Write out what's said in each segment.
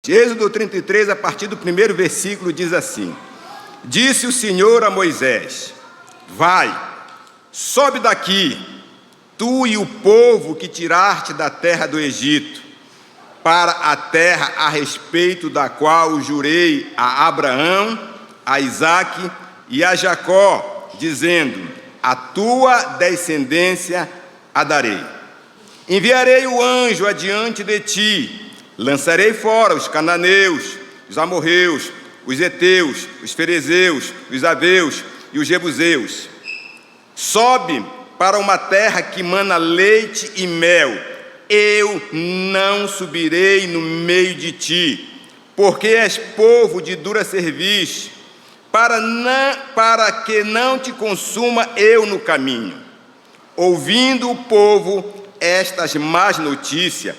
Êxodo 33, a partir do primeiro versículo, diz assim: Disse o Senhor a Moisés: Vai, sobe daqui, tu e o povo que tiraste da terra do Egito, para a terra a respeito da qual jurei a Abraão, a Isaque e a Jacó, dizendo: A tua descendência a darei. Enviarei o anjo adiante de ti, lançarei fora os cananeus, os amorreus, os heteus, os ferezeus, os aveus e os jebuseus. Sobe para uma terra que mana leite e mel. Eu não subirei no meio de ti, porque és povo de dura cerviz, para que não te consuma eu no caminho. Ouvindo o povo estas más notícias,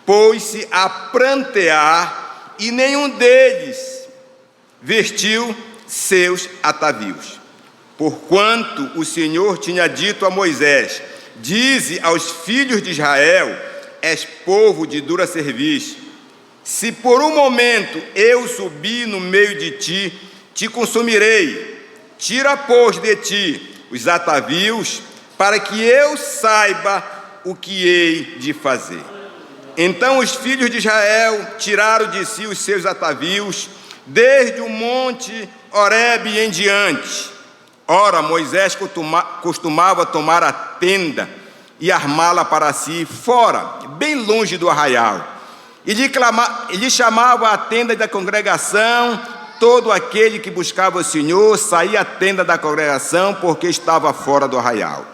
pôs-se a prantear, e nenhum deles vestiu seus atavios. Porquanto o Senhor tinha dito a Moisés: Dize aos filhos de Israel: És povo de dura cerviz. Se por um momento eu subir no meio de ti, te consumirei. Tira, pois, de ti os atavios, para que eu saiba o que hei de fazer. Então os filhos de Israel tiraram de si os seus atavios, desde o monte Horebe em diante. Ora, Moisés costumava tomar a tenda e armá-la para si fora, bem longe do arraial. E lhe chamava a tenda da congregação. Todo aquele que buscava o Senhor saía à tenda da congregação, porque estava fora do arraial.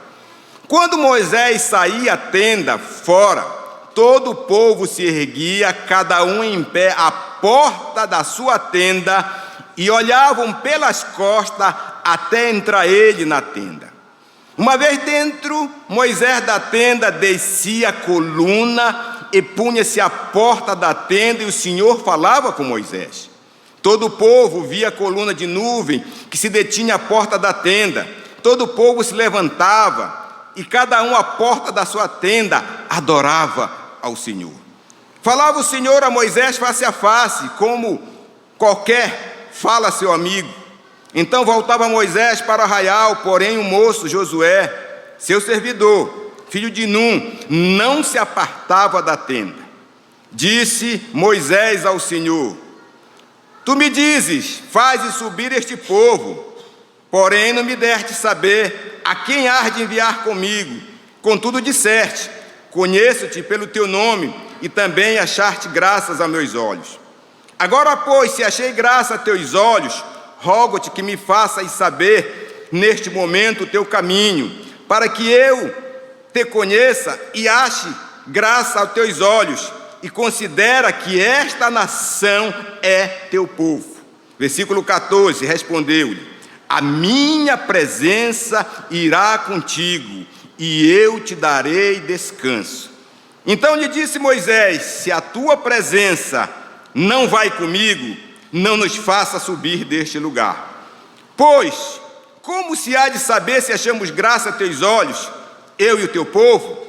Quando Moisés saía à tenda fora, todo o povo se erguia, cada um em pé à porta da sua tenda, e olhavam pelas costas até entrar ele na tenda. Uma vez dentro, Moisés da tenda descia a coluna e punha-se à porta da tenda, e o Senhor falava com Moisés. Todo o povo via a coluna de nuvem que se detinha à porta da tenda. Todo o povo se levantava, e cada um à porta da sua tenda adorava ao Senhor. Falava o Senhor a Moisés face a face, como qualquer fala a seu amigo. Então voltava Moisés para o arraial, porém o moço Josué, seu servidor, filho de Num, não se apartava da tenda. Disse Moisés ao Senhor: Tu me dizes, faze subir este povo, porém não me deste saber a quem hás de enviar comigo. Contudo disseste: Conheço-te pelo teu nome, e também achaste graças a meus olhos. Agora, pois, se achei graça a teus olhos, rogo-te que me faças saber neste momento o teu caminho, para que eu te conheça e ache graça aos teus olhos, e considera que esta nação é teu povo. Versículo 14, respondeu-lhe: A minha presença irá contigo, e eu te darei descanso. Então lhe disse Moisés: Se a tua presença não vai comigo, não nos faça subir deste lugar. Pois, como se há de saber se achamos graça a teus olhos, eu e o teu povo?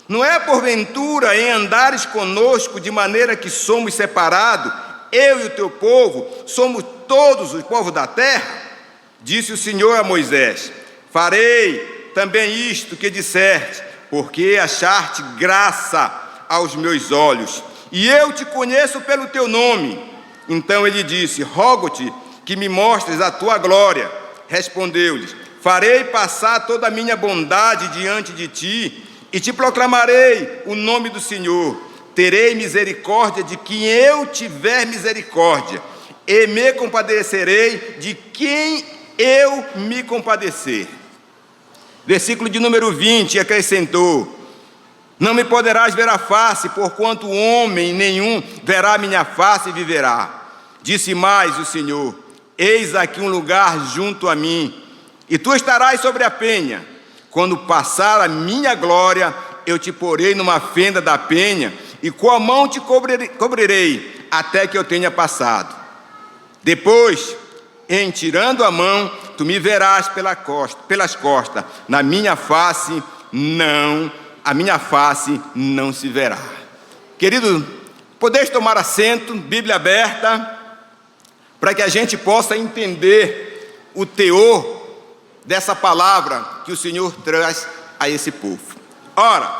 Não é porventura em andares conosco de maneira que somos separados, eu e o teu povo, somos todos os povos da terra? Disse o Senhor a Moisés: Farei também isto que disseste, porque achaste graça aos meus olhos, e eu te conheço pelo teu nome. Então ele disse: Rogo-te que me mostres a tua glória. Respondeu-lhes: Farei passar toda a minha bondade diante de ti, e te proclamarei o nome do Senhor. Terei misericórdia de quem eu tiver misericórdia, e me compadecerei de quem eu me compadecer. Versículo de número 20, acrescentou: Não me poderás ver a face, porquanto homem nenhum verá minha face e viverá. Disse mais o Senhor: Eis aqui um lugar junto a mim, e tu estarás sobre a penha. Quando passar a minha glória, eu te porei numa fenda da penha, e com a mão te cobrirei, até que eu tenha passado. Depois, em tirando a mão, tu me verás pelas costas, a minha face não se verá. Querido, Podeis tomar assento, Bíblia aberta, para que a gente possa entender o teor dessa palavra que o Senhor traz a esse povo. Ora,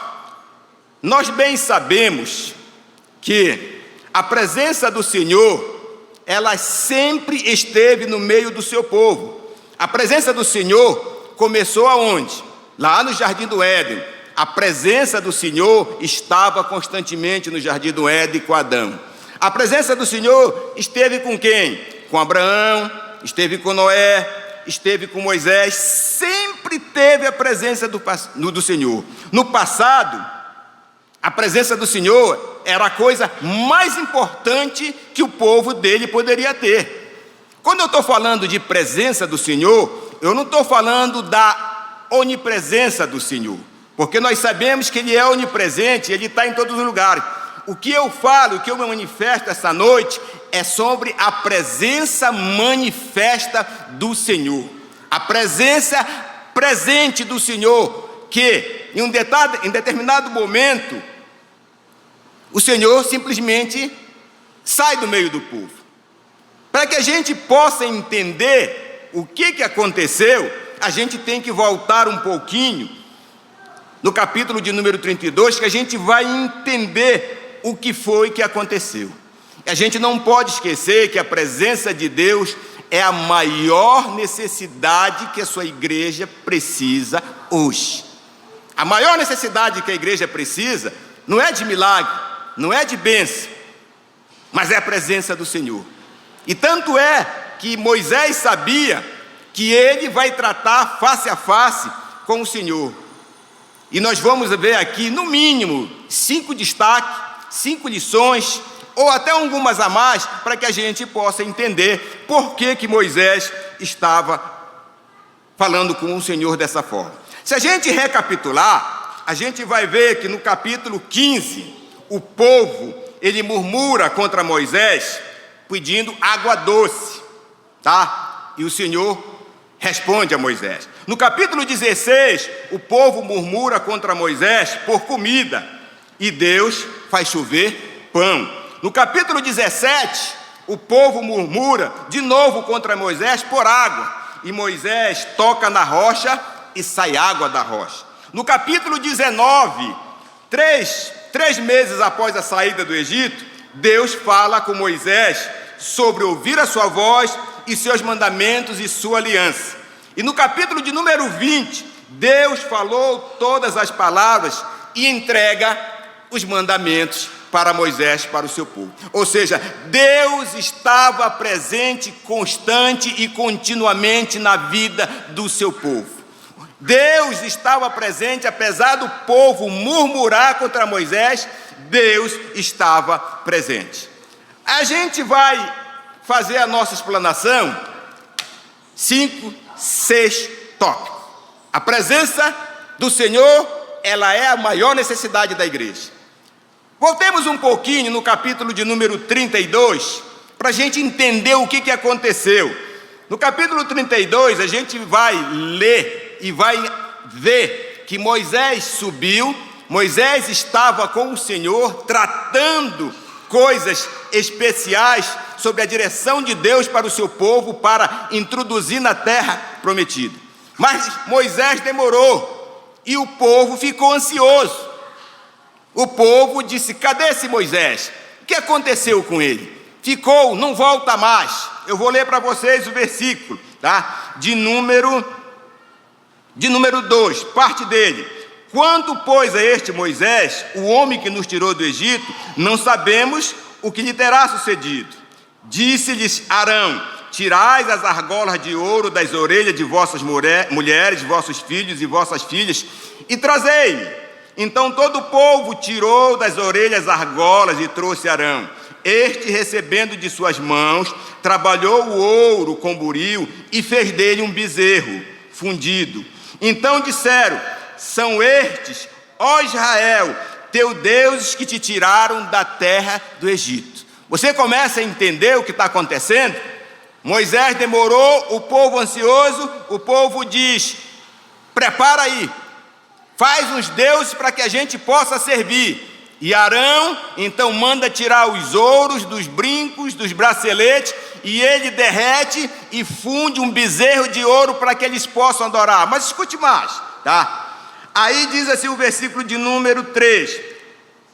nós bem sabemos que a presença do Senhor, ela sempre esteve no meio do seu povo. A presença do Senhor começou aonde? Lá no Jardim do Éden. A presença do Senhor estava constantemente no Jardim do Éden com Adão. A presença do Senhor esteve com quem? Com Abraão, esteve com Noé, esteve com Moisés. Sempre teve a presença do Senhor. No passado, a presença do Senhor era a coisa mais importante que o povo dele poderia ter. Quando eu estou falando de presença do Senhor, eu não estou falando da onipresença do Senhor, porque nós sabemos que Ele é onipresente, Ele está em todos os lugares. O que eu falo, o que eu me manifesto essa noite, é sobre a presença manifesta do Senhor. A presença presente do Senhor, que em determinado momento, o Senhor simplesmente sai do meio do povo. Para que a gente possa entender o que aconteceu, a gente tem que voltar um pouquinho no capítulo de número 32, que a gente vai entender o que foi que aconteceu. E a gente não pode esquecer que a presença de Deus é a maior necessidade que a sua igreja precisa hoje. A maior necessidade que a igreja precisa não é de milagre, não é de bênção, mas é a presença do Senhor. E tanto é que Moisés sabia que ele vai tratar face a face com o Senhor. E nós vamos ver aqui, no mínimo, 5 destaques, 5 lições, ou até algumas a mais, para que a gente possa entender por que Moisés estava falando com o Senhor dessa forma. Se a gente recapitular, a gente vai ver que no capítulo 15, o povo, ele murmura contra Moisés, pedindo água doce, tá? E o Senhor responde a Moisés. No capítulo 16, o povo murmura contra Moisés por comida, e Deus faz chover pão. No capítulo 17, o povo murmura de novo contra Moisés por água, e Moisés toca na rocha e sai água da rocha. No capítulo 19, três meses após a saída do Egito, Deus fala com Moisés sobre ouvir a sua voz e seus mandamentos e sua aliança. E no capítulo de número 20, Deus falou todas as palavras e entrega os mandamentos para Moisés, para o seu povo. Ou seja, Deus estava presente, constante e continuamente na vida do seu povo. Deus estava presente, apesar do povo murmurar contra Moisés, Deus estava presente. A gente vai fazer a nossa explanação, 5, 6 tópicos. A presença do Senhor, ela é a maior necessidade da igreja. Voltemos um pouquinho no capítulo de número 32, para a gente entender o que aconteceu. No capítulo 32, a gente vai ler e vai ver que Moisés subiu, Moisés estava com o Senhor, tratando coisas especiais sobre a direção de Deus para o seu povo, para introduzir na terra prometida. Mas Moisés demorou, e o povo ficou ansioso. O povo disse: cadê esse Moisés? O que aconteceu com ele? Ficou, não volta mais. Eu vou ler para vocês o versículo, tá? De número 2, parte dele. Quanto, pois, a este Moisés, o homem que nos tirou do Egito, não sabemos o que lhe terá sucedido. Disse-lhes Arão: tirai as argolas de ouro das orelhas de vossas mulheres, vossos filhos e vossas filhas, e trazei-me. Então todo o povo tirou das orelhas argolas e trouxe Arão. Este, recebendo de suas mãos, trabalhou o ouro com buril e fez dele um bezerro fundido. Então disseram: são estes, ó Israel, teu deuses que te tiraram da terra do Egito. Você começa a entender o que está acontecendo? Moisés demorou, o povo ansioso, o povo diz: prepara aí, faz uns deuses para que a gente possa servir. E Arão então manda tirar os ouros dos brincos, dos braceletes, e ele derrete e funde um bezerro de ouro para que eles possam adorar. Mas escute mais, tá? Aí diz assim o versículo de número 3: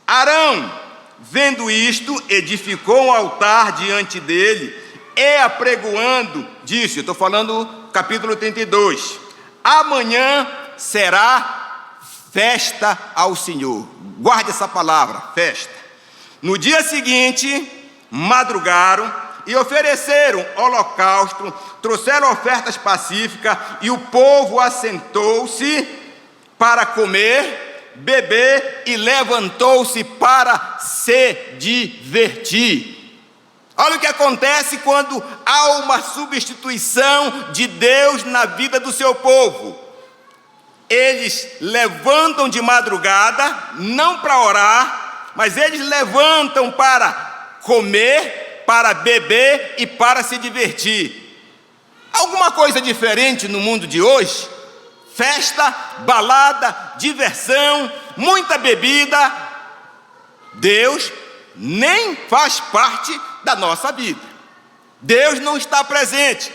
Arão, vendo isto, edificou um altar diante dele, e apregoando, disse, eu estou falando capítulo 32, amanhã será festa ao Senhor. Guarde essa palavra, festa. No dia seguinte, madrugaram e ofereceram holocausto, trouxeram ofertas pacíficas, e o povo assentou-se para comer, beber, e levantou-se para se divertir. Olha o que acontece quando há uma substituição de Deus na vida do seu povo. Eles levantam de madrugada, não para orar, mas eles levantam para comer, para beber e para se divertir. Alguma coisa diferente no mundo de hoje? Festa, balada, diversão, muita bebida. Deus nem faz parte da nossa vida. Deus não está presente.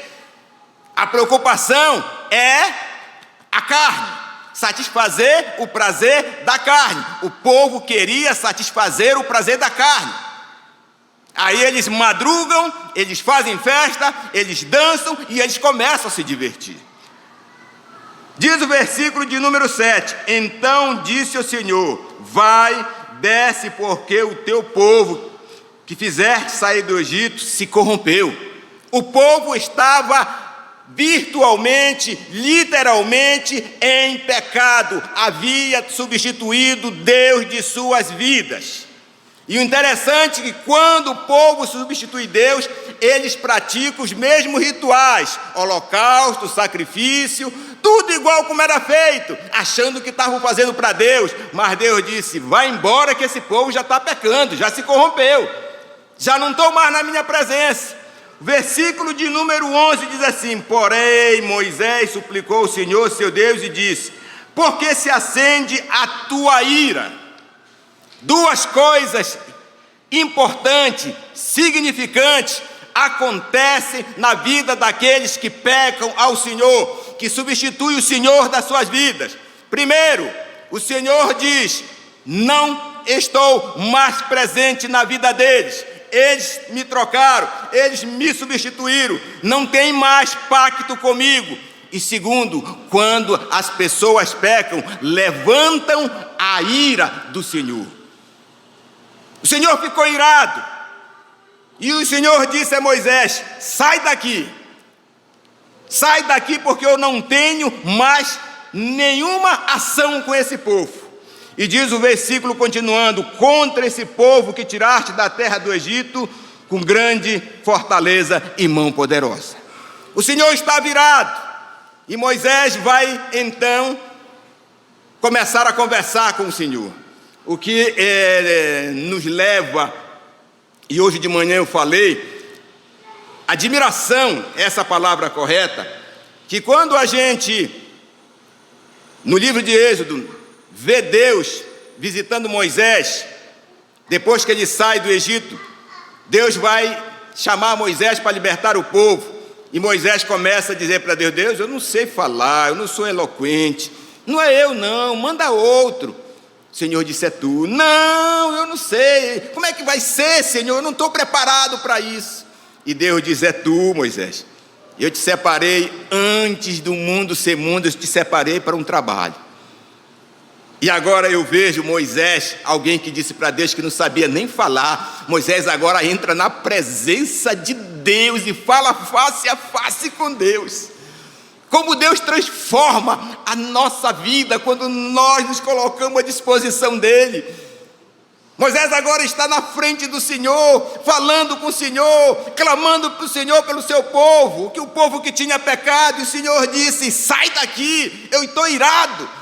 A preocupação é a carne, satisfazer o prazer da carne. O povo queria satisfazer o prazer da carne. Aí eles madrugam, eles fazem festa, eles dançam e eles começam a se divertir. Diz o versículo de número 7: Então disse o Senhor: vai, desce, porque o teu povo que fizeste sair do Egito se corrompeu. O povo estava virtualmente, literalmente em pecado, havia substituído Deus de suas vidas. E o interessante é que quando o povo substitui Deus, eles praticam os mesmos rituais, holocausto, sacrifício, tudo igual como era feito, achando que estavam fazendo para Deus. Mas Deus disse: vai embora que esse povo já está pecando, já se corrompeu, já não estou mais na minha presença. O versículo de número 11 diz assim: porém Moisés suplicou ao Senhor seu Deus e disse: por que se acende a tua ira? Duas coisas importantes, significantes, acontecem na vida daqueles que pecam ao Senhor, que substituem o Senhor das suas vidas. Primeiro, o Senhor diz: não estou mais presente na vida deles. Eles me trocaram, eles me substituíram, não tem mais pacto comigo. E segundo, quando as pessoas pecam, levantam a ira do Senhor. O Senhor ficou irado, e o Senhor disse a Moisés: sai daqui, porque eu não tenho mais nenhuma ação com esse povo. E diz o versículo continuando: contra esse povo que tiraste da terra do Egito, com grande fortaleza e mão poderosa. O Senhor está virado, e Moisés vai então começar a conversar com o Senhor. O que nos leva, e hoje de manhã eu falei, admiração, essa palavra correta, que quando a gente, no livro de Êxodo, vê Deus visitando Moisés, depois que ele sai do Egito, Deus vai chamar Moisés para libertar o povo, e Moisés começa a dizer para Deus: Deus, eu não sei falar, eu não sou eloquente, não é eu não, manda outro. O Senhor disse: é tu. Não, eu não sei, como é que vai ser, Senhor, eu não estou preparado para isso. E Deus diz: é tu, Moisés, eu te separei antes do mundo ser mundo, eu te separei para um trabalho. E agora eu vejo Moisés, alguém que disse para Deus que não sabia nem falar. Moisés agora entra na presença de Deus e fala face a face com Deus. Como Deus transforma a nossa vida quando nós nos colocamos à disposição dEle. Moisés agora está na frente do Senhor, falando com o Senhor, clamando para o Senhor pelo seu povo, que o povo que tinha pecado, e o Senhor disse: sai daqui, eu estou irado.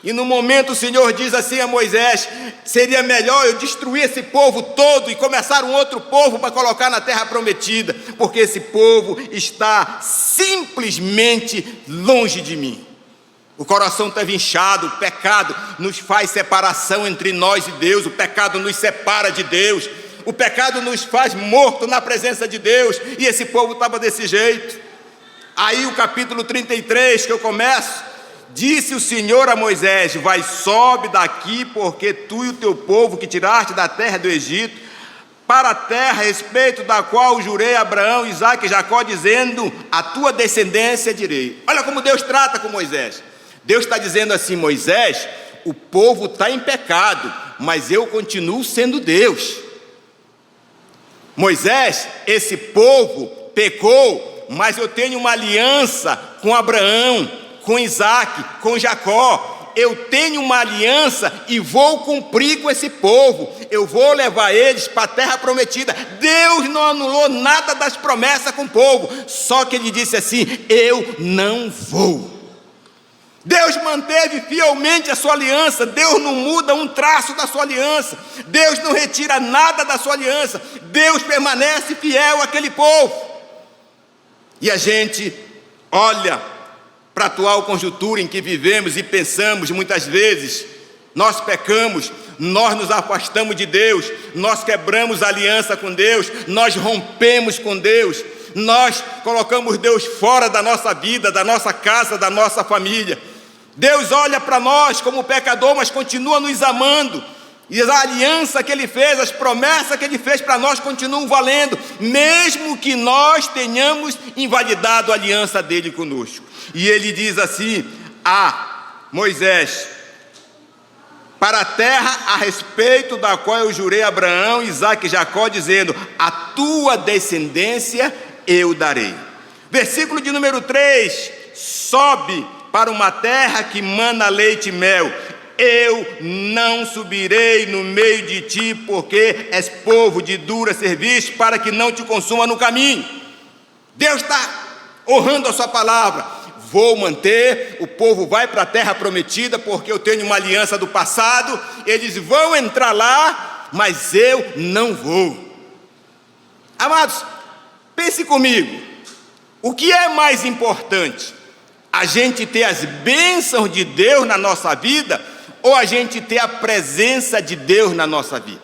E no momento o Senhor diz assim a Moisés: seria melhor eu destruir esse povo todo e começar um outro povo para colocar na terra prometida, porque esse povo está simplesmente longe de mim. O coração estava inchado, o pecado nos faz separação entre nós e Deus, o pecado nos separa de Deus, o pecado nos faz morto na presença de Deus, e esse povo estava desse jeito. Aí o capítulo 33 que eu começo, disse o Senhor a Moisés: vai, sobe daqui, porque tu e o teu povo que tiraste da terra do Egito, para a terra a respeito da qual jurei a Abraão, Isaque e Jacó, dizendo: a tua descendência direi. Olha como Deus trata com Moisés. Deus está dizendo assim: Moisés, o povo está em pecado, mas eu continuo sendo Deus. Moisés, esse povo pecou, mas eu tenho uma aliança com Abraão, com Isaque, com Jacó. Eu tenho uma aliança e vou cumprir com esse povo. Eu vou levar eles para a terra prometida. Deus não anulou nada das promessas com o povo, só que ele disse assim: eu não vou. Deus manteve fielmente a sua aliança. Deus não muda um traço da sua aliança. Deus não retira nada da sua aliança. Deus permanece fiel àquele povo. E a gente olha para a atual conjuntura em que vivemos e pensamos muitas vezes: nós pecamos, nós nos afastamos de Deus, nós quebramos a aliança com Deus, nós rompemos com Deus, nós colocamos Deus fora da nossa vida, da nossa casa, da nossa família. Deus olha para nós como pecador, mas continua nos amando. E a aliança que Ele fez, as promessas que Ele fez para nós continuam valendo, mesmo que nós tenhamos invalidado a aliança dEle conosco. E Ele diz assim a Moisés: para a terra a respeito da qual eu jurei a Abraão, Isaque e Jacó, dizendo: a tua descendência eu darei. Versículo de número 3: sobe para uma terra que mana leite e mel. Eu não subirei no meio de ti, porque és povo de dura serviço, para que não te consuma no caminho. Deus está honrando a sua palavra. Vou manter, o povo vai para a terra prometida, porque eu tenho uma aliança do passado. Eles vão entrar lá, mas eu não vou. Amados, pense comigo: o que é mais importante? A gente ter as bênçãos de Deus na nossa vida, ou a gente ter a presença de Deus na nossa vida?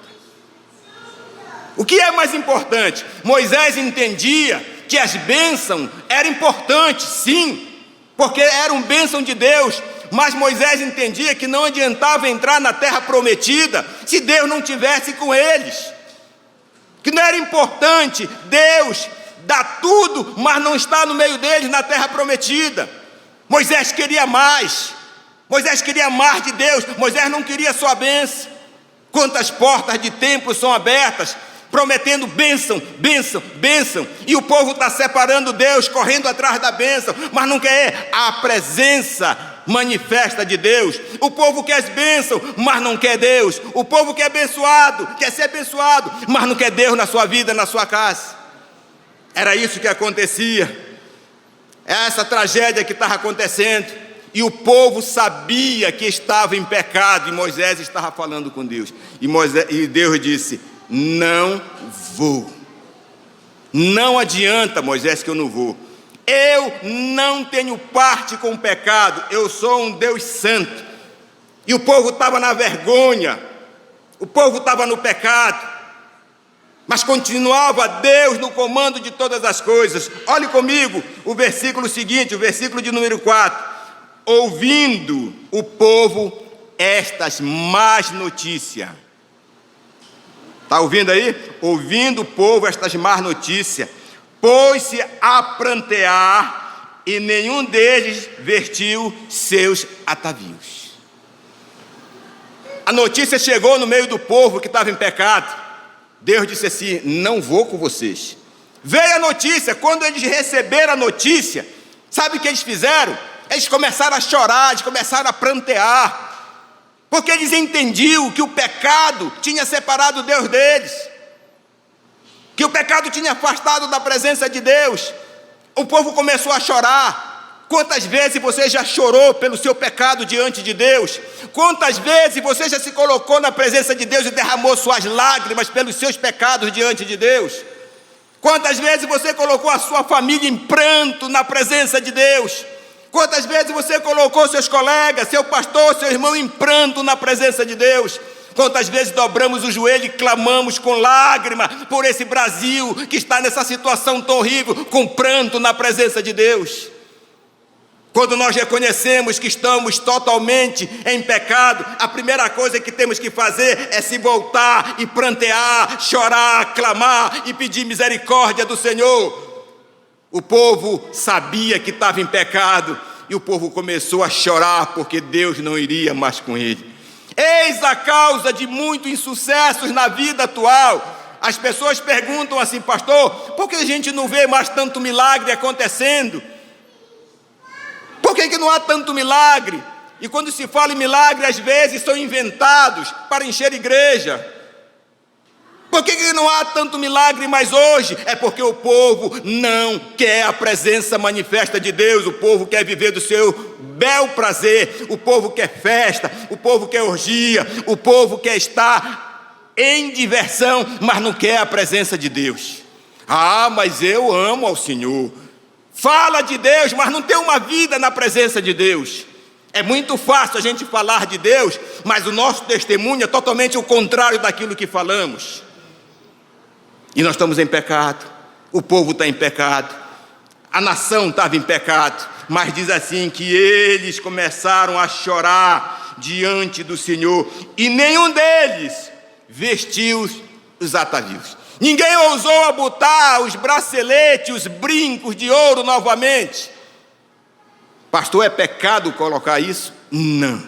O que é mais importante? Moisés entendia que as bênçãos eram importantes, sim, porque eram bênção de Deus, mas Moisés entendia que não adiantava entrar na terra prometida se Deus não estivesse com eles, que não era importante Deus dar tudo, mas não estar no meio deles na terra prometida. Moisés queria mais, Moisés queria mais de Deus. Moisés não queria só a bênção. Quantas portas de templo são abertas, prometendo bênção, bênção, bênção, e o povo está separando Deus, correndo atrás da bênção, mas não quer a presença manifesta de Deus. O povo quer as bênçãos, mas não quer Deus. O povo quer abençoado, quer ser abençoado, mas não quer Deus na sua vida, na sua casa. Era isso que acontecia. Essa tragédia que estava acontecendo, e o povo sabia que estava em pecado, e Moisés estava falando com Deus, e Deus disse: não vou. Não adianta, Moisés, que eu não vou. Eu não tenho parte com o pecado, eu sou um Deus santo. E o povo estava na vergonha, o povo estava no pecado, mas continuava Deus no comando de todas as coisas. Olhe comigo o versículo seguinte, o versículo de número 4. Ouvindo o povo estas más notícias. Está ouvindo aí? Ouvindo o povo estas más notícias, pôs-se a prantear, e nenhum deles vestiu seus atavios. A notícia chegou no meio do povo que estava em pecado. Deus disse assim: não vou com vocês. Veio a notícia. Quando eles receberam a notícia, sabe o que eles fizeram? Eles começaram a chorar, eles começaram a prantear, porque eles entendiam que o pecado tinha separado Deus deles, que o pecado tinha afastado da presença de Deus. O povo começou a chorar. Quantas vezes você já chorou pelo seu pecado diante de Deus? Quantas vezes você já se colocou na presença de Deus e derramou suas lágrimas pelos seus pecados diante de Deus? Quantas vezes você colocou a sua família em pranto na presença de Deus? Quantas vezes você colocou seus colegas, seu pastor, seu irmão em pranto na presença de Deus? Quantas vezes dobramos o joelho e clamamos com lágrima por esse Brasil que está nessa situação tão horrível, com pranto na presença de Deus? Quando nós reconhecemos que estamos totalmente em pecado, a primeira coisa que temos que fazer é se voltar e prantear, chorar, clamar e pedir misericórdia do Senhor. O povo sabia que estava em pecado e o povo começou a chorar porque Deus não iria mais com ele. Eis a causa de muitos insucessos na vida atual. As pessoas perguntam assim: pastor, por que a gente não vê mais tanto milagre acontecendo? Por que não há tanto milagre? E quando se fala em milagre, às vezes são inventados para encher igreja. Por que não há tanto milagre mais hoje? É porque o povo não quer a presença manifesta de Deus. O povo quer viver do seu bel prazer. O povo quer festa. O povo quer orgia. O povo quer estar em diversão, mas não quer a presença de Deus. Ah, mas eu amo ao Senhor. Fala de Deus, mas não tem uma vida na presença de Deus. É muito fácil a gente falar de Deus, mas o nosso testemunho é totalmente o contrário daquilo que falamos. E nós estamos em pecado, o povo está em pecado, a nação estava em pecado, mas diz assim que eles começaram a chorar diante do Senhor, e nenhum deles vestiu os atavios. Ninguém ousou a botar os braceletes, os brincos de ouro novamente. Pastor, é pecado colocar isso? Não.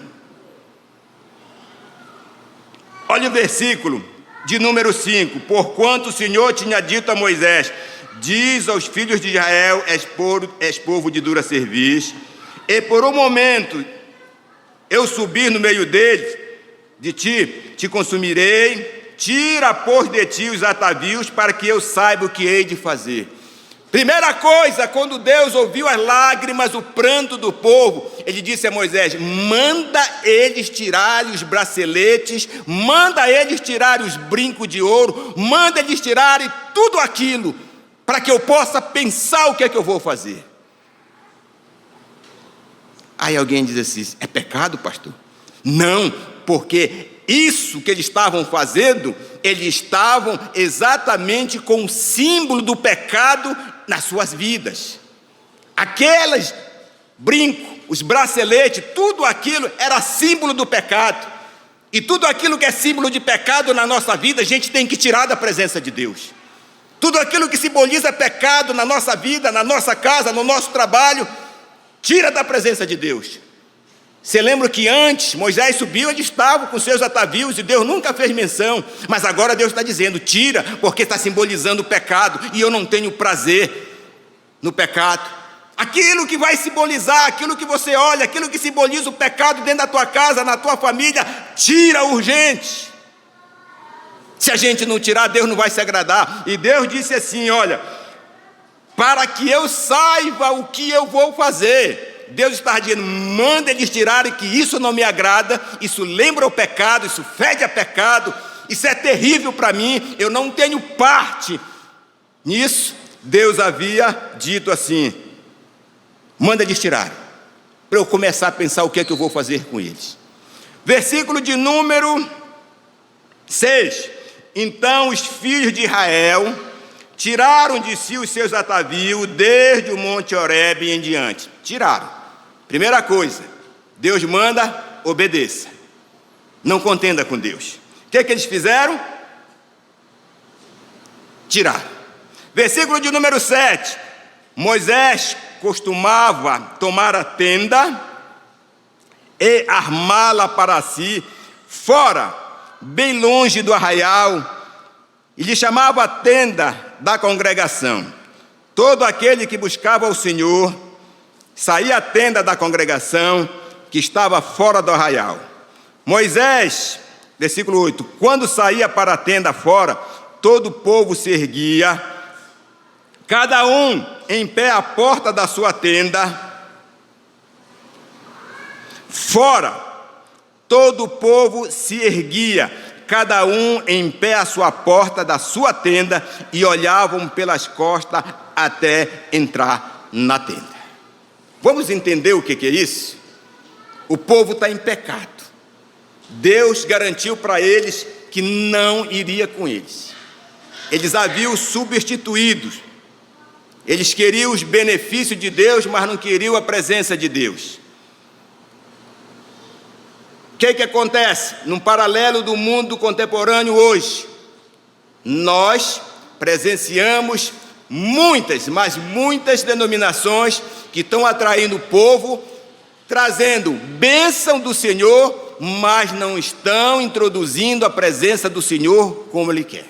Olha o versículo de número 5. Porquanto o Senhor tinha dito a Moisés: diz aos filhos de Israel, és povo de dura cerviz, e por um momento eu subir no meio deles, de ti te consumirei. Tira, pois, de ti os atavios, para que eu saiba o que hei de fazer. Primeira coisa, quando Deus ouviu as lágrimas, o pranto do povo, ele disse a Moisés: manda eles tirarem os braceletes, manda eles tirarem os brincos de ouro, manda eles tirarem tudo aquilo, para que eu possa pensar o que é que eu vou fazer. Aí alguém diz assim: é pecado, pastor? Não, porque isso que eles estavam fazendo, eles estavam exatamente com o símbolo do pecado nas suas vidas. Aqueles brincos, os braceletes, tudo aquilo era símbolo do pecado. E tudo aquilo que é símbolo de pecado na nossa vida, a gente tem que tirar da presença de Deus. Tudo aquilo que simboliza pecado na nossa vida, na nossa casa, no nosso trabalho, tira da presença de Deus. Você lembra que antes Moisés subiu, ele estava com seus atavios e Deus nunca fez menção, mas agora Deus está dizendo: tira, porque está simbolizando o pecado e eu não tenho prazer no pecado. Aquilo que vai simbolizar, aquilo que você olha, aquilo que simboliza o pecado dentro da tua casa, na tua família, tira urgente. Se a gente não tirar, Deus não vai se agradar. E Deus disse assim: olha, para que eu saiba o que eu vou fazer. Deus está dizendo: manda eles tirarem, que isso não me agrada, isso lembra o pecado, isso fede a pecado, isso é terrível para mim, eu não tenho parte nisso. Deus havia dito assim: manda eles tirarem, para eu começar a pensar o que é que eu vou fazer com eles. Versículo de número 6. Então os filhos de Israel tiraram de si os seus atavios desde o monte Horebe em diante. Tiraram. Primeira coisa, Deus manda, obedeça. Não contenda com Deus. O que é que eles fizeram? Tiraram. Versículo de número 7. Moisés costumava tomar a tenda e armá-la para si, fora, bem longe do arraial, e lhe chamava a tenda da congregação. Todo aquele que buscava o Senhor saía à tenda da congregação que estava fora do arraial. Moisés, versículo 8, quando saía para a tenda fora, todo o povo se erguia, cada um em pé à porta da sua tenda. Fora, todo o povo se erguia, cada um em pé à sua porta da sua tenda, e olhavam pelas costas até entrar na tenda. Vamos entender o que é isso? O povo está em pecado. Deus garantiu para eles que não iria com eles. Eles haviam substituído. Eles queriam os benefícios de Deus, mas não queriam a presença de Deus. O que acontece? Num paralelo do mundo contemporâneo hoje, nós presenciamos muitas, mas muitas denominações que estão atraindo o povo, trazendo bênção do Senhor, mas não estão introduzindo a presença do Senhor como Ele quer.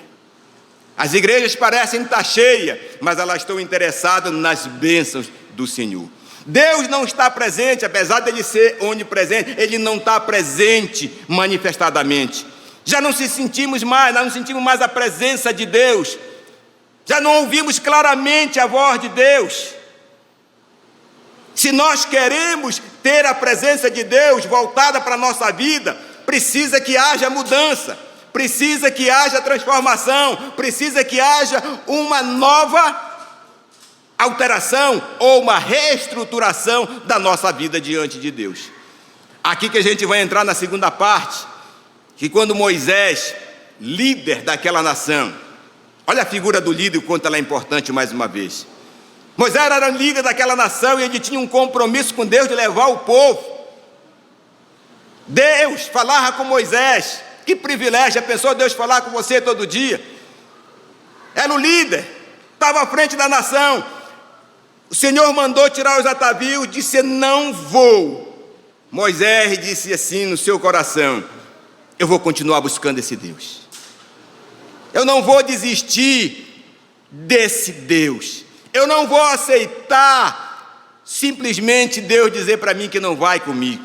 As igrejas parecem estar cheias, mas elas estão interessadas nas bênçãos do Senhor. Deus não está presente, apesar de Ele ser onipresente, Ele não está presente manifestadamente. Já não sentimos mais a presença de Deus. Já não ouvimos claramente a voz de Deus. Se nós queremos ter a presença de Deus voltada para a nossa vida, precisa que haja mudança, precisa que haja transformação, precisa que haja uma nova alteração ou uma reestruturação da nossa vida diante de Deus. Aqui que a gente vai entrar na segunda parte, que quando Moisés, líder daquela nação, olha a figura do líder, o quanto ela é importante mais uma vez. Moisés era líder daquela nação e ele tinha um compromisso com Deus de levar o povo. Deus falava com Moisés. Que privilégio, já pensou Deus falar com você todo dia? Era o líder, estava à frente da nação. O Senhor mandou tirar os atavios, disse: não vou. Moisés disse assim no seu coração: eu vou continuar buscando esse Deus. Eu não vou desistir desse Deus. Eu não vou aceitar simplesmente Deus dizer para mim que não vai comigo.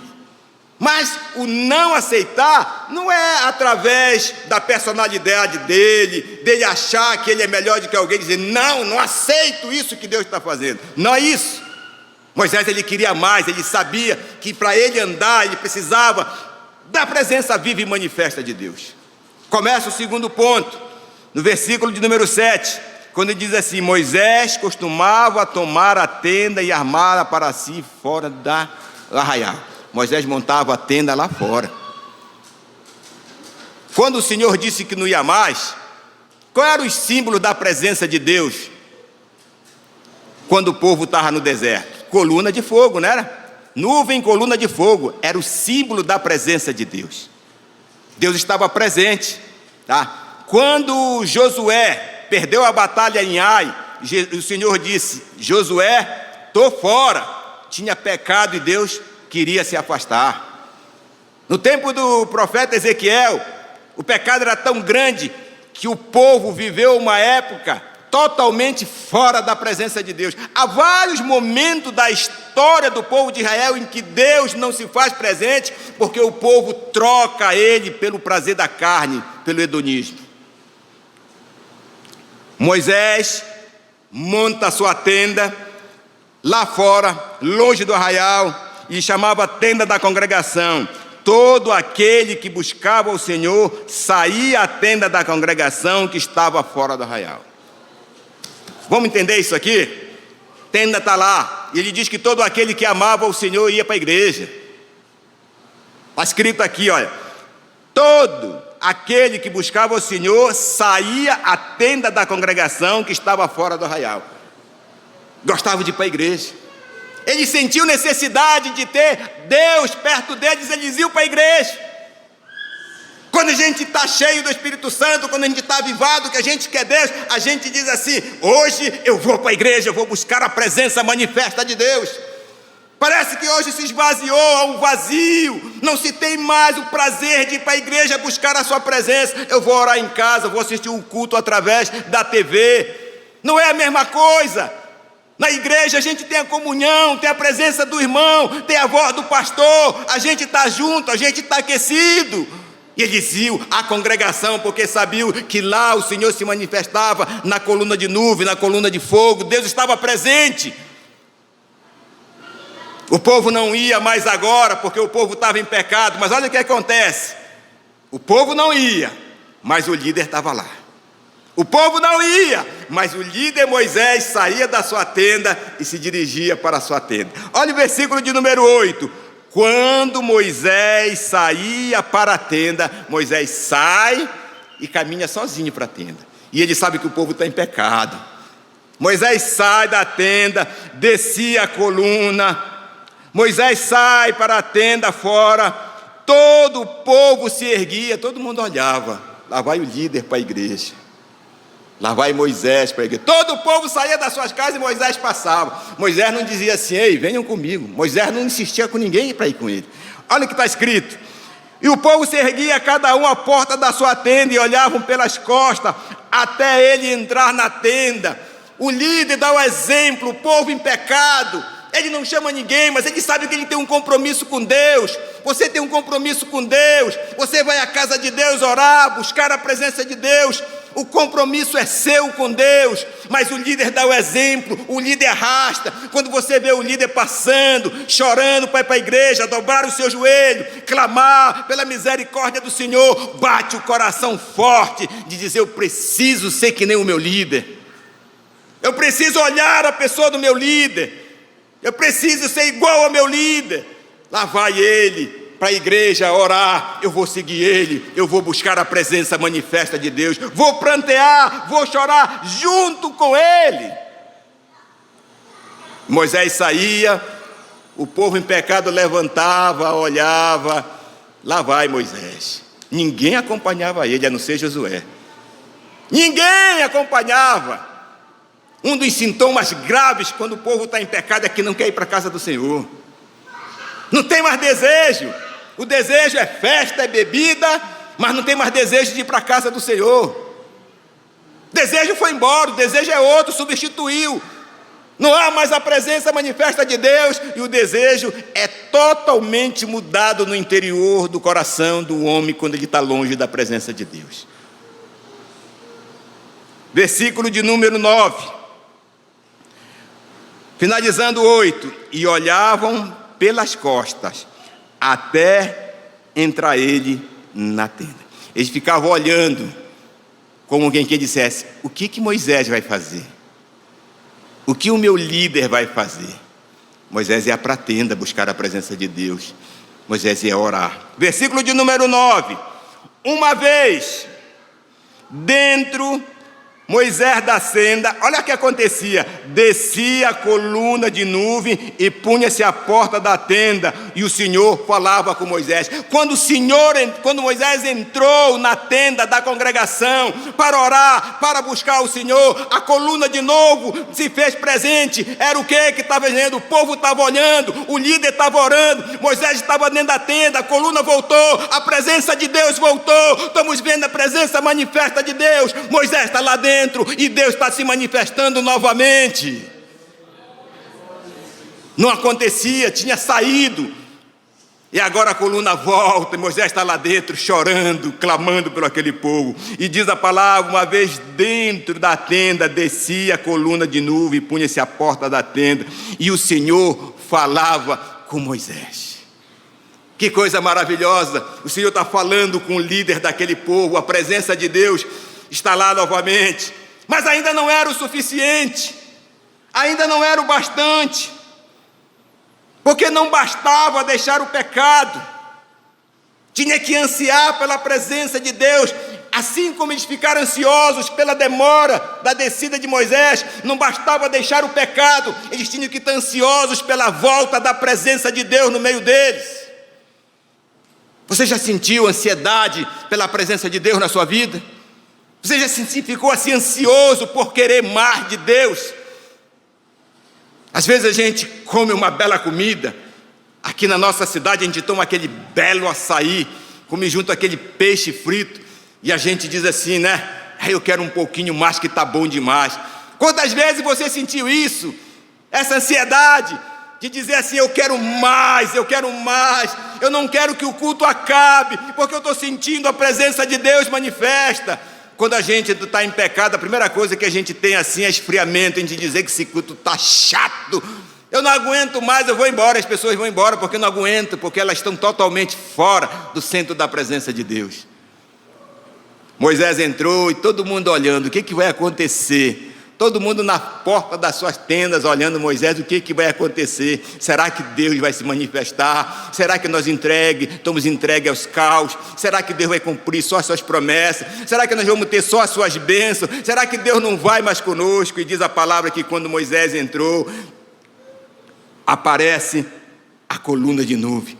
Mas o não aceitar não é através da personalidade dele achar que ele é melhor do que alguém, dizer: não aceito isso que Deus está fazendo. Não é isso. Moisés, ele queria mais, ele sabia que para ele andar, ele precisava da presença viva e manifesta de Deus. Começa o segundo ponto, no versículo de número 7. Quando ele diz assim: Moisés costumava tomar a tenda e armá-la para si fora da arraial. Moisés montava a tenda lá fora. Quando o Senhor disse que não ia mais, qual era o símbolo da presença de Deus? Quando o povo estava no deserto, coluna de fogo, não era? Nuvem, coluna de fogo, era o símbolo da presença de Deus. Deus estava presente, tá? Quando Josué perdeu a batalha em Ai, o Senhor disse: Josué, estou fora. Tinha pecado e Deus queria se afastar. No tempo do profeta Ezequiel, o pecado era tão grande que o povo viveu uma época totalmente fora da presença de Deus. Há vários momentos da história do povo de Israel em que Deus não se faz presente, porque o povo troca ele pelo prazer da carne, pelo hedonismo. Moisés monta a sua tenda lá fora, longe do arraial, e chamava a tenda da congregação. Todo aquele que buscava o Senhor saía à tenda da congregação que estava fora do arraial. Vamos entender isso aqui? Tenda está lá, e ele diz que todo aquele que amava o Senhor ia para a igreja. Está escrito aqui, olha: todo aquele que buscava o Senhor saía à tenda da congregação que estava fora do arraial. Gostava de ir para a igreja. Ele sentiu necessidade de ter Deus perto deles, eles iam para a igreja. Quando a gente está cheio do Espírito Santo, quando a gente está avivado, que a gente quer Deus, a gente diz assim: hoje eu vou para a igreja, eu vou buscar a presença manifesta de Deus. Parece que hoje se esvaziou, há um vazio, não se tem mais o prazer de ir para a igreja buscar a sua presença. Eu vou orar em casa, vou assistir um culto através da TV. Não é a mesma coisa. Na igreja a gente tem a comunhão, tem a presença do irmão, tem a voz do pastor, a gente está junto, a gente está aquecido. E eles iam à congregação porque sabiam que lá o Senhor se manifestava na coluna de nuvem, na coluna de fogo. Deus estava presente. O povo não ia mais agora porque o povo estava em pecado. Mas olha o que acontece: o povo não ia, mas o líder estava lá. O povo não ia, mas o líder Moisés saía da sua tenda e se dirigia para a sua tenda. Olha o versículo de número 8. Quando Moisés saía para a tenda, Moisés sai e caminha sozinho para a tenda. E ele sabe que o povo está em pecado. Moisés sai da tenda, descia a coluna. Moisés sai para a tenda fora. Todo o povo se erguia, todo mundo olhava. Lá vai o líder para a igreja. Lá vai Moisés para a igreja. Todo o povo saía das suas casas e Moisés passava. Moisés não dizia assim: ei, venham comigo. Moisés não insistia com ninguém para ir com ele. Olha o que está escrito. E o povo se erguia, cada um à porta da sua tenda, e olhavam pelas costas até ele entrar na tenda. O líder dá o exemplo, o povo em pecado. Ele não chama ninguém, mas ele sabe que ele tem um compromisso com Deus. Você tem um compromisso com Deus. Você vai à casa de Deus orar, buscar a presença de Deus. O compromisso é seu com Deus, mas o líder dá o exemplo, o líder arrasta. Quando você vê o líder passando, chorando para ir para a igreja, dobrar o seu joelho, clamar pela misericórdia do Senhor, bate o coração forte de dizer: eu preciso ser que nem o meu líder. Eu preciso olhar a pessoa do meu líder. Eu preciso ser igual ao meu líder. Lá vai ele para a igreja orar. Eu vou seguir ele. Eu vou buscar a presença manifesta de Deus. Vou prantear, vou chorar junto com ele. Moisés saía, o povo em pecado levantava, olhava. Lá vai Moisés. Ninguém acompanhava ele, a não ser Josué. Ninguém acompanhava. Um dos sintomas graves quando o povo está em pecado é que não quer ir para a casa do Senhor. Não tem mais desejo. O desejo é festa, é bebida, mas não tem mais desejo de ir para a casa do Senhor. O desejo foi embora, o desejo é outro, substituiu. Não há mais a presença manifesta de Deus, e o desejo é totalmente mudado no interior do coração do homem quando ele está longe da presença de Deus. Versículo de número 9. Finalizando 8, e olhavam pelas costas, até entrar ele na tenda. Eles ficavam olhando, como alguém que dissesse: o que Moisés vai fazer? O que o meu líder vai fazer? Moisés ia para a tenda buscar a presença de Deus. Moisés ia orar. Versículo de número 9. Uma vez, dentro Moisés da senda, olha o que acontecia: descia a coluna de nuvem e punha-se à porta da tenda, e o Senhor falava com Moisés. Quando Moisés entrou na tenda da congregação para orar, para buscar o Senhor, a coluna de novo se fez presente. Era o que estava dizendo? O povo estava olhando, o líder estava orando, Moisés estava dentro da tenda, a coluna voltou, a presença de Deus voltou. Estamos vendo a presença manifesta de Deus. Moisés está lá dentro e Deus está se manifestando novamente. Não acontecia, tinha saído, e agora a coluna volta, e Moisés está lá dentro chorando, clamando por aquele povo. E diz a palavra: uma vez dentro da tenda, descia a coluna de nuvem e punha-se à porta da tenda, e o Senhor falava com Moisés. Que coisa maravilhosa! O Senhor está falando com o líder daquele povo. A presença de Deus está lá novamente, mas ainda não era o suficiente, ainda não era o bastante, porque não bastava deixar o pecado, tinha que ansiar pela presença de Deus. Assim como eles ficaram ansiosos pela demora da descida de Moisés, não bastava deixar o pecado, eles tinham que estar ansiosos pela volta da presença de Deus no meio deles. Você já sentiu ansiedade pela presença de Deus na sua vida? Você já ficou assim ansioso por querer mais de Deus? Às vezes a gente come uma bela comida. Aqui na nossa cidade a gente toma aquele belo açaí, come junto aquele peixe frito, e a gente diz assim, né? Eu quero um pouquinho mais, que está bom demais. Quantas vezes você sentiu isso? Essa ansiedade de dizer assim: eu quero mais, eu não quero que o culto acabe, porque eu estou sentindo a presença de Deus manifesta. Quando a gente está em pecado, a primeira coisa que a gente tem assim é esfriamento, a gente dizer que esse culto está chato, eu não aguento mais, eu vou embora. As pessoas vão embora porque eu não aguento, porque elas estão totalmente fora do centro da presença de Deus. Moisés entrou e todo mundo olhando, o que vai acontecer? Todo mundo na porta das suas tendas, olhando Moisés, o que vai acontecer? Será que Deus vai se manifestar? Será que nós estamos entregues aos caos? Será que Deus vai cumprir só as suas promessas? Será que nós vamos ter só as suas bênçãos? Será que Deus não vai mais conosco? E diz a palavra que quando Moisés entrou, aparece a coluna de nuvem.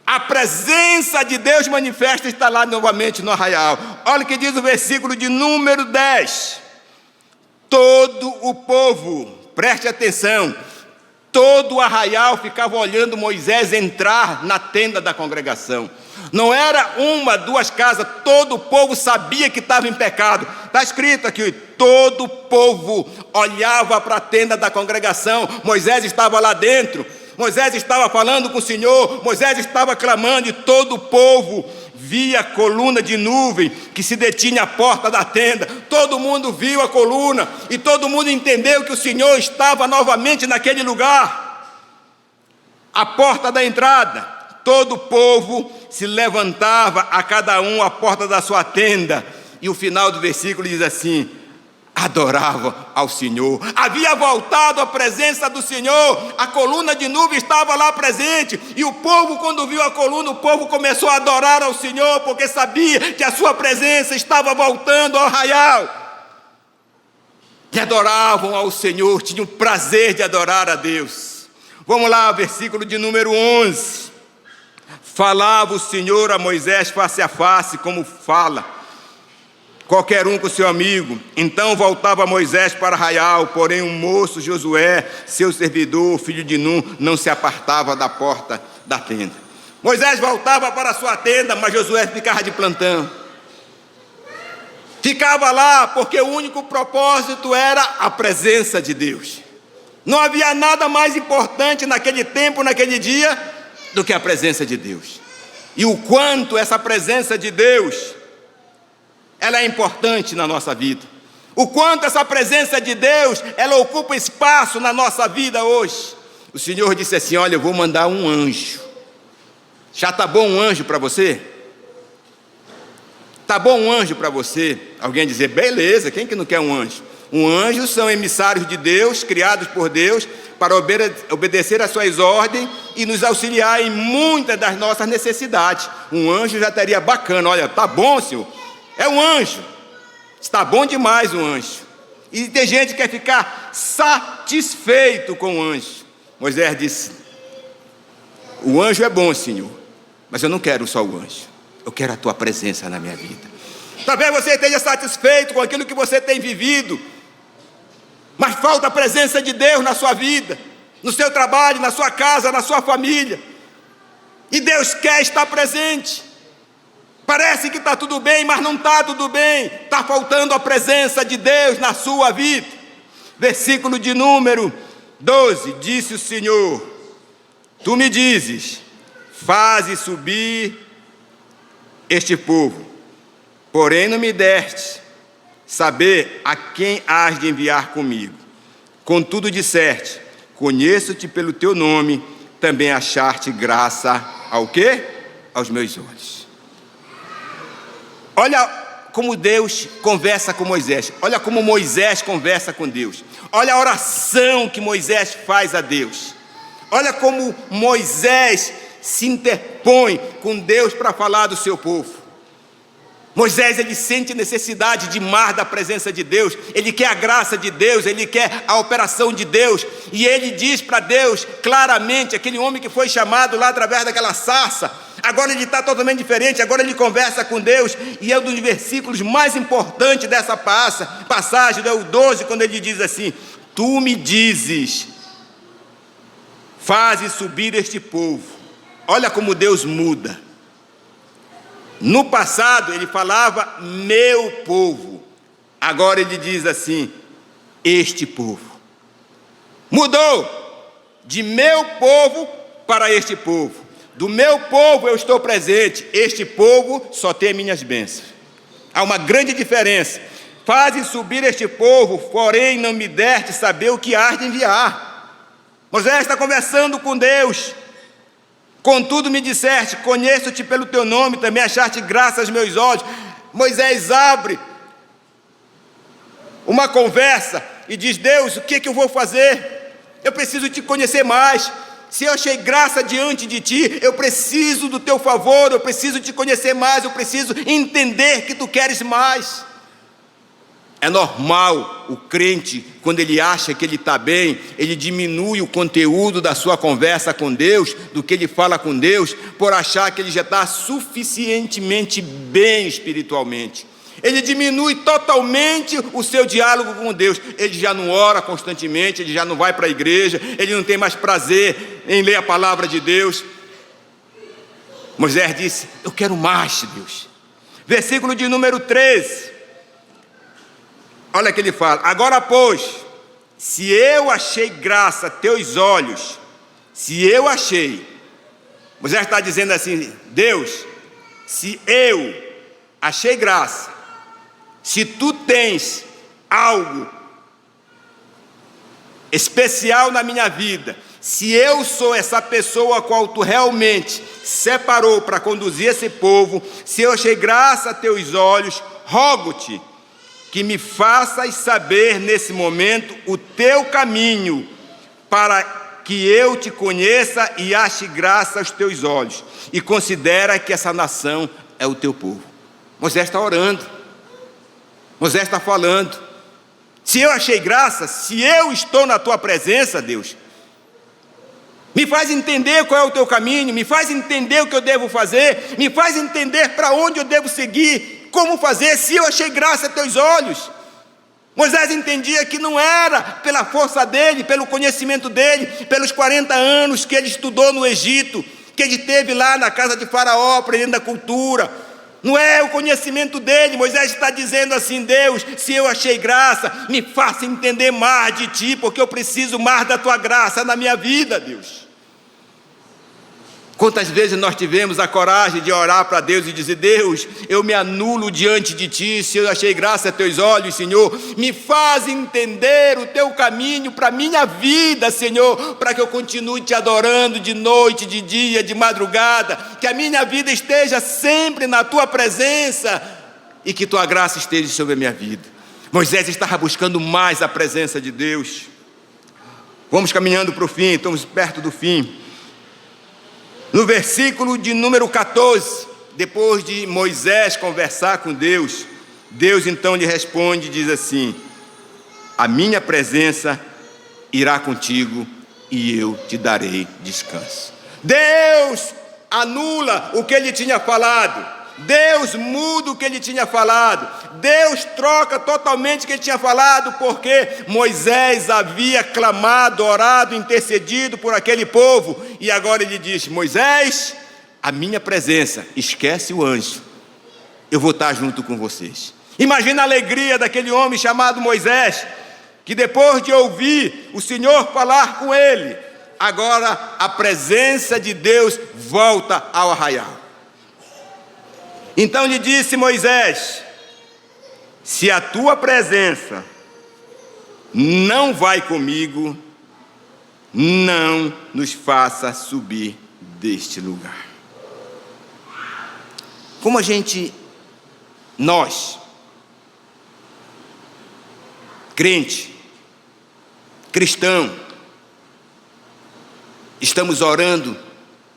A presença de Deus manifesta está lá novamente no arraial. Olha o que diz o versículo de número 10. Todo o povo, preste atenção, todo o arraial ficava olhando Moisés entrar na tenda da congregação. Não era uma, duas casas, todo o povo sabia que estava em pecado. Está escrito aqui, todo o povo olhava para a tenda da congregação. Moisés estava lá dentro. Moisés estava falando com o Senhor, Moisés estava clamando, e todo o povo via a coluna de nuvem que se detinha à porta da tenda. Todo mundo viu a coluna, e todo mundo entendeu que o Senhor estava novamente naquele lugar. A porta da entrada, todo o povo se levantava, a cada um à porta da sua tenda, e o final do versículo diz assim: adorava ao Senhor. Havia voltado a presença do Senhor, a coluna de nuvem estava lá presente, e o povo, quando viu a coluna, o povo começou a adorar ao Senhor, porque sabia que a sua presença estava voltando ao arraial. E adoravam ao Senhor, tinham prazer de adorar a Deus. Vamos lá, versículo de número 11. Falava o Senhor a Moisés face a face, como fala qualquer um com seu amigo. Então voltava Moisés para arraial, porém o moço Josué, seu servidor, filho de Nun, não se apartava da porta da tenda. Moisés voltava para a sua tenda, mas Josué ficava de plantão. Ficava lá porque o único propósito era a presença de Deus. Não havia nada mais importante naquele tempo, naquele dia, do que a presença de Deus. E o quanto essa presença de Deus ela é importante na nossa vida. O quanto essa presença de Deus, ela ocupa espaço na nossa vida hoje. O Senhor disse assim: olha, eu vou mandar um anjo. Já está bom um anjo para você? Está bom um anjo para você? Alguém dizer, beleza, quem que não quer um anjo? Um anjo são emissários de Deus, criados por Deus, para obedecer às suas ordens e nos auxiliar em muitas das nossas necessidades. Um anjo já estaria bacana. Olha, tá bom, Senhor? É um anjo. Está bom demais um anjo. E tem gente que quer ficar satisfeito com o anjo. Moisés disse: o anjo é bom, Senhor, mas eu não quero só o anjo. Eu quero a tua presença na minha vida. Talvez você esteja satisfeito com aquilo que você tem vivido, mas falta a presença de Deus na sua vida, no seu trabalho, na sua casa, na sua família. E Deus quer estar presente. Parece que está tudo bem, mas não está tudo bem. Está faltando a presença de Deus na sua vida. Versículo de número 12. Disse o Senhor: tu me dizes, faze subir este povo, porém não me deste saber a quem hás de enviar comigo. Contudo disseste, conheço-te pelo teu nome, também achaste graça ao quê? Aos meus olhos. Olha como Deus conversa com Moisés. Olha como Moisés conversa com Deus. Olha a oração que Moisés faz a Deus. Olha como Moisés se interpõe com Deus para falar do seu povo. Moisés, ele sente necessidade de mar da presença de Deus. Ele quer a graça de Deus, ele quer a operação de Deus. E ele diz para Deus claramente, aquele homem que foi chamado lá através daquela sarça, agora ele está totalmente diferente, agora ele conversa com Deus. E é um dos versículos mais importantes dessa passagem, é o 12, quando ele diz assim: tu me dizes, faze subir este povo. Olha como Deus muda. No passado ele falava meu povo, agora ele diz assim, este povo. Mudou de meu povo para este povo. Do meu povo eu estou presente, este povo só tem minhas bênçãos. Há uma grande diferença. Faze subir este povo, porém não me deste saber o que hás de enviar. Moisés está conversando com Deus. Contudo me disseste, conheço-te pelo teu nome, também achaste graça aos meus olhos. Moisés abre uma conversa e diz: Deus, o que eu vou fazer? Eu preciso te conhecer mais. Se eu achei graça diante de ti, eu preciso do teu favor, eu preciso te conhecer mais, eu preciso entender que tu queres mais. É normal o crente, quando ele acha que ele está bem, ele diminui o conteúdo da sua conversa com Deus, do que ele fala com Deus, por achar que ele já está suficientemente bem espiritualmente. Ele diminui totalmente o seu diálogo com Deus. Ele já não ora constantemente, ele já não vai para a igreja, ele não tem mais prazer em ler a palavra de Deus. Moisés disse: eu quero mais, Deus. Versículo de número 13. Olha que ele fala: agora, pois, se eu achei graça a teus olhos, se eu achei, Moisés está dizendo assim: Deus, se eu achei graça, se tu tens algo especial na minha vida, se eu sou essa pessoa a qual tu realmente separou para conduzir esse povo, se eu achei graça a teus olhos, rogo-te que me faças saber nesse momento o teu caminho, para que eu te conheça e ache graça aos teus olhos, e considera que essa nação é o teu povo. Moisés está orando, Moisés está falando: se eu achei graça, se eu estou na tua presença, Deus, me faz entender qual é o teu caminho, me faz entender o que eu devo fazer, me faz entender para onde eu devo seguir, como fazer, se eu achei graça a teus olhos. Moisés entendia que não era pela força dele, pelo conhecimento dele, pelos 40 anos que ele estudou no Egito, que ele teve lá na casa de Faraó, aprendendo a cultura. Não é o conhecimento dele. Moisés está dizendo assim: Deus, se eu achei graça, me faça entender mais de ti, porque eu preciso mais da tua graça na minha vida, Deus. Quantas vezes nós tivemos a coragem de orar para Deus e dizer: Deus, eu me anulo diante de ti, se eu achei graça a teus olhos, Senhor, me faz entender o teu caminho para a minha vida, Senhor, para que eu continue te adorando de noite, de dia, de madrugada, que a minha vida esteja sempre na tua presença e que tua graça esteja sobre a minha vida. Moisés estava buscando mais a presença de Deus. Vamos caminhando para o fim, estamos perto do fim. No versículo de número 14, depois de Moisés conversar com Deus, Deus então lhe responde e diz assim: a minha presença irá contigo e eu te darei descanso. Deus anula o que ele tinha falado. Deus muda o que ele tinha falado. Deus troca totalmente o que ele tinha falado, porque Moisés havia clamado, orado, intercedido por aquele povo, e agora ele diz: Moisés, a minha presença, esquece o anjo, eu vou estar junto com vocês. Imagina a alegria daquele homem chamado Moisés, que depois de ouvir o Senhor falar com ele, agora a presença de Deus volta ao arraial. Então lhe disse Moisés: se a tua presença não vai comigo, não nos faça subir deste lugar. Como nós, crente, cristão, estamos orando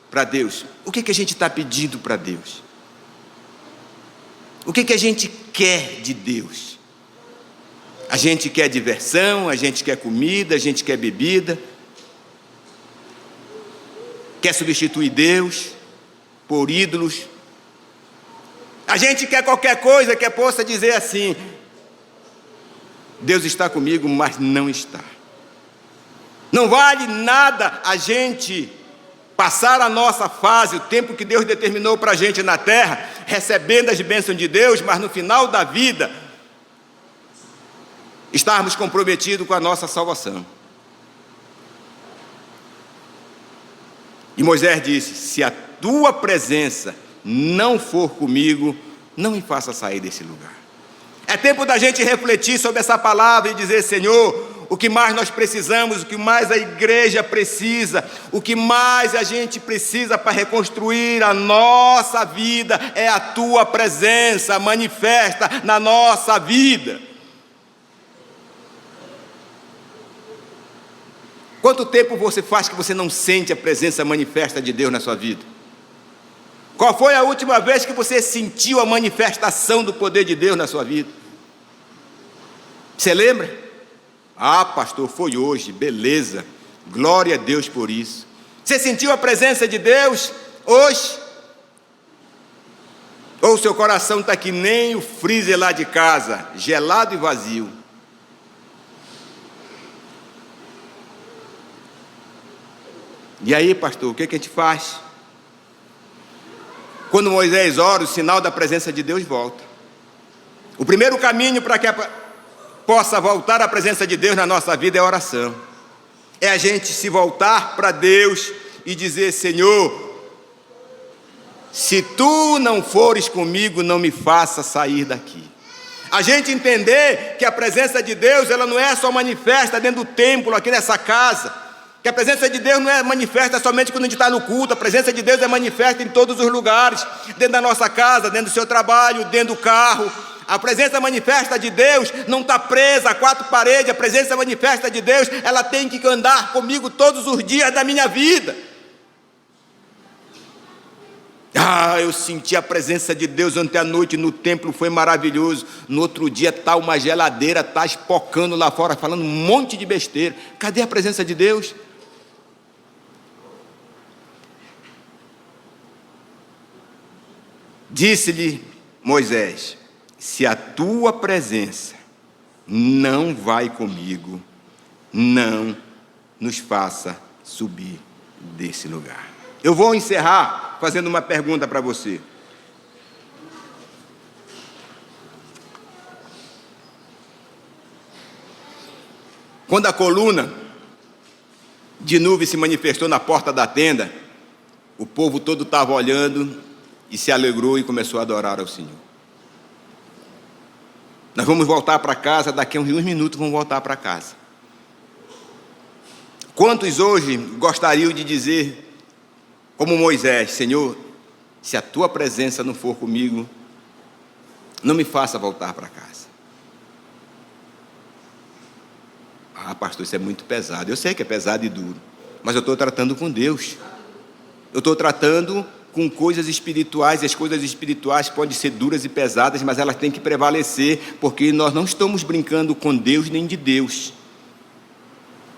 para Deus, o que a gente está pedindo para Deus? O que a gente quer de Deus? A gente quer diversão, a gente quer comida, a gente quer bebida, quer substituir Deus por ídolos. A gente quer qualquer coisa que possa dizer assim: Deus está comigo, mas não está. Não vale nada a gente passar a nossa fase, o tempo que Deus determinou para a gente na terra, recebendo as bênçãos de Deus, mas no final da vida estarmos comprometidos com a nossa salvação. E Moisés disse: se a tua presença não for comigo, não me faça sair desse lugar. É tempo da gente refletir sobre essa palavra e dizer: Senhor, o que mais nós precisamos, o que mais a igreja precisa, o que mais a gente precisa para reconstruir a nossa vida é a tua presença manifesta na nossa vida. Quanto tempo você faz que você não sente a presença manifesta de Deus na sua vida? Qual foi a última vez que você sentiu a manifestação do poder de Deus na sua vida? Você lembra? Ah, pastor, foi hoje, beleza. Glória a Deus por isso. Você sentiu a presença de Deus hoje? Ou seu coração está que nem o freezer lá de casa, gelado e vazio? E aí, pastor, o que a gente faz? Quando Moisés ora, o sinal da presença de Deus volta. O primeiro caminho para que possa voltar a presença de Deus na nossa vida é a oração. É a gente se voltar para Deus e dizer: Senhor, se tu não fores comigo, não me faça sair daqui. A gente entender que a presença de Deus, ela não é só manifesta dentro do templo, aqui nessa casa. Que a presença de Deus não é manifesta somente quando a gente está no culto. A presença de Deus é manifesta em todos os lugares. Dentro da nossa casa, dentro do seu trabalho, dentro do carro. A presença manifesta de Deus não está presa a quatro paredes. A presença manifesta de Deus, ela tem que andar comigo todos os dias da minha vida. Ah, eu senti a presença de Deus ontem à noite no templo, foi maravilhoso. No outro dia está uma geladeira, está espocando lá fora, falando um monte de besteira. Cadê a presença de Deus? Disse-lhe Moisés: se a tua presença não vai comigo, não nos faça subir desse lugar. Eu vou encerrar fazendo uma pergunta para você. Quando a coluna de nuvem se manifestou na porta da tenda, o povo todo estava olhando e se alegrou e começou a adorar ao Senhor. Nós vamos voltar para casa, daqui a uns minutos vamos voltar para casa. Quantos hoje gostariam de dizer, como Moisés: Senhor, se a tua presença não for comigo, não me faça voltar para casa? Ah, pastor, isso é muito pesado. Eu sei que é pesado e duro, mas eu estou tratando com Deus. Eu estou tratando com coisas espirituais, e as coisas espirituais podem ser duras e pesadas, mas elas têm que prevalecer, porque nós não estamos brincando com Deus nem de Deus.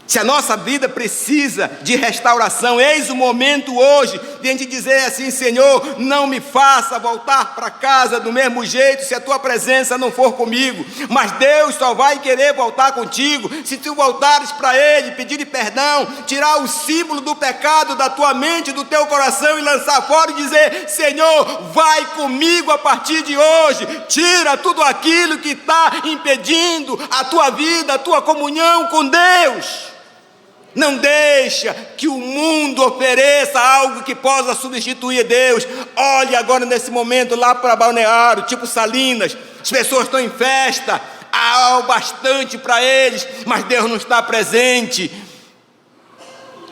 Se a nossa vida precisa de restauração, eis o momento hoje de a gente dizer assim: Senhor, não me faça voltar para casa do mesmo jeito se a tua presença não for comigo. Mas Deus só vai querer voltar contigo se tu voltares para Ele, pedir perdão, tirar o símbolo do pecado da tua mente, do teu coração e lançar fora e dizer: Senhor, vai comigo a partir de hoje. Tira tudo aquilo que está impedindo a tua vida, a tua comunhão com Deus. Não deixa que o mundo ofereça algo que possa substituir Deus. Olhe agora nesse momento lá para Balneário, tipo Salinas. As pessoas estão em festa, há o bastante para eles, mas Deus não está presente.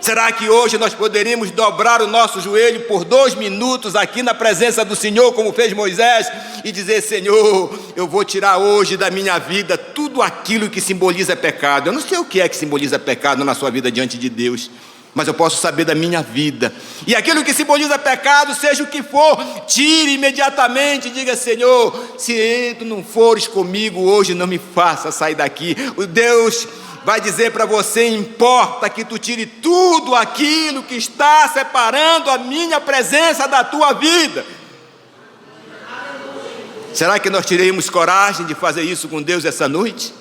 Será que hoje nós poderíamos dobrar o nosso joelho por 2 minutos aqui na presença do Senhor, como fez Moisés, e dizer: Senhor, eu vou tirar hoje da minha vida tudo aquilo que simboliza pecado. Eu não sei o que é que simboliza pecado na sua vida diante de Deus, mas eu posso saber da minha vida. E aquilo que simboliza pecado, seja o que for, tire imediatamente e diga: Senhor, se tu não fores comigo hoje, não me faça sair daqui. O Deus vai dizer para você: importa que tu tire tudo aquilo que está separando a minha presença da tua vida. Será que nós teremos coragem de fazer isso com Deus essa noite?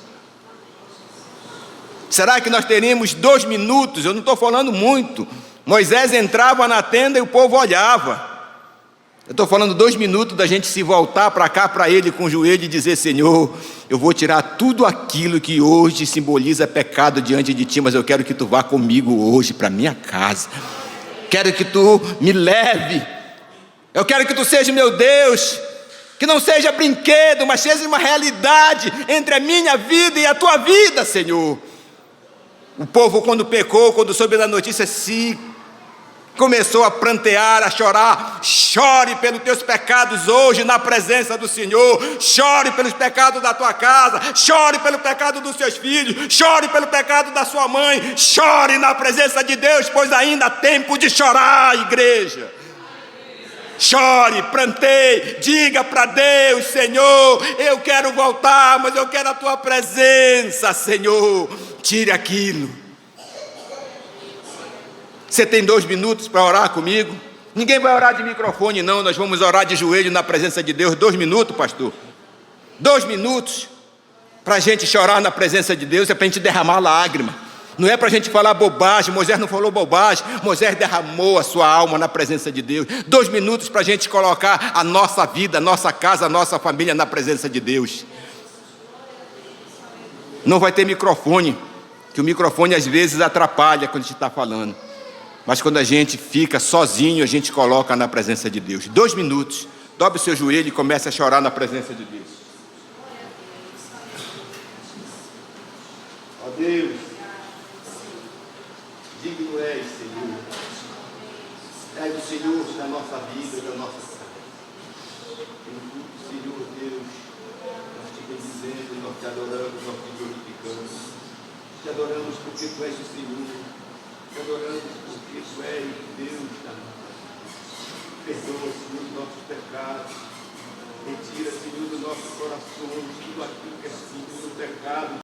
Será que nós teríamos 2 minutos? Eu não estou falando muito. Moisés entrava na tenda e o povo olhava. Eu estou falando 2 minutos da gente se voltar para cá, para Ele, com o joelho e dizer: Senhor, eu vou tirar tudo aquilo que hoje simboliza pecado diante de Ti, mas eu quero que Tu vá comigo hoje para minha casa. Quero que Tu me leve. Eu quero que Tu seja meu Deus. Que não seja brinquedo, mas seja uma realidade entre a minha vida e a Tua vida, Senhor. O povo, quando pecou, quando soube da notícia, se começou a prantear, a chorar, chore pelos teus pecados hoje na presença do Senhor, chore pelos pecados da tua casa, chore pelo pecado dos seus filhos, chore pelo pecado da sua mãe, chore na presença de Deus, pois ainda há tempo de chorar, igreja. Chore, pranteie, diga para Deus: Senhor, eu quero voltar, mas eu quero a tua presença, Senhor, tire aquilo. Você tem 2 minutos para orar comigo? Ninguém vai orar de microfone não, nós vamos orar de joelho na presença de Deus. 2 minutos, pastor. 2 minutos para a gente chorar na presença de Deus, é para a gente derramar lágrima. Não é para a gente falar bobagem. Moisés não falou bobagem, Moisés derramou a sua alma na presença de Deus. 2 minutos para a gente colocar a nossa vida, a nossa casa, a nossa família na presença de Deus. Não vai ter microfone, que o microfone às vezes atrapalha quando a gente está falando. Mas quando a gente fica sozinho, a gente coloca na presença de Deus. 2 minutos, dobre o seu joelho e comece a chorar na presença de Deus. Ó Deus, digno és, Senhor. És o Senhor da nossa vida, da nossa casa. Senhor Deus, nós te bendizemos, nós te adoramos, nós te glorificamos. Te adoramos porque tu és o Senhor. Te adoramos porque tu és Deus da nossa vida. Perdoa, Senhor, os nossos pecados. Retira, Senhor, do